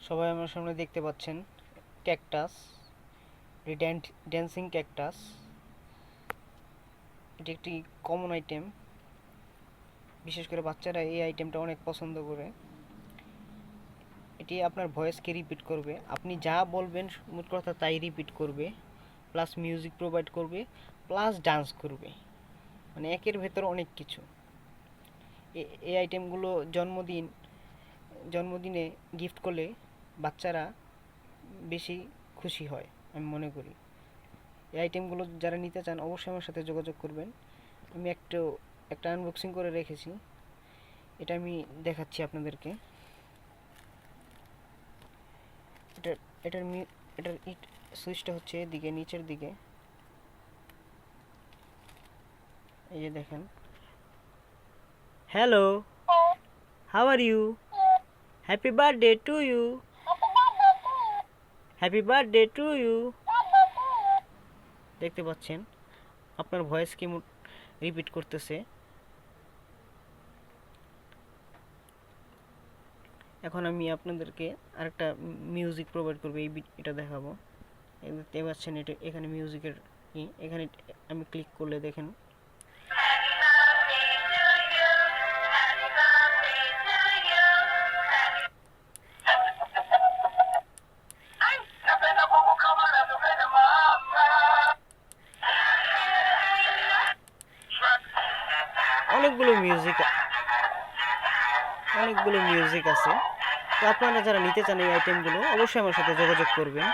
সবাই আমার সামনে দেখতে পাচ্ছেন ক্যাকটাস, ড্যান্সিং ক্যাকটাস। এটি একটি কমন আইটেম, বিশেষ করে বাচ্চারা এই আইটেমটা অনেক পছন্দ করে। এটি আপনার ভয়েসকে রিপিট করবে, আপনি যা বলবেন মোট কথা তাই রিপিট করবে, প্লাস মিউজিক প্রোভাইড করবে, প্লাস ডান্স করবে, মানে একের ভেতর অনেক কিছু। এই আইটেমগুলো জন্মদিনে গিফট করলে বাচ্চারা বেশি খুশি হয় আমি মনে করি। এই আইটেমগুলো যারা নিতে চান অবশ্যই আমার সাথে যোগাযোগ করবেন। আমি একটা আনবক্সিং করে রেখেছি, এটা আমি দেখাচ্ছি আপনাদেরকে। এটার এটার এটার সুইচটা হচ্ছে এদিকে, নিচের দিকে। এই যে দেখেন, hello, how are you, happy birthday to you, happy birthday to you. দেখতে পাচ্ছেন আপনার ভয়েস কি রিপিট করতেছে। এখন আমি আপনাদেরকে আরেকটা মিউজিক প্রোভাইড করবো, এটা দেখাবো। দেখতে পাচ্ছেন এটা এখানে মিউজিকের এখানে আমি ক্লিক করলে দেখেন অনেকগুলো মিউজিক আছে। তো আপনারা যারা নিতে চান এই আইটেমগুলো অবশ্যই আমার সাথে যোগাযোগ করবেন।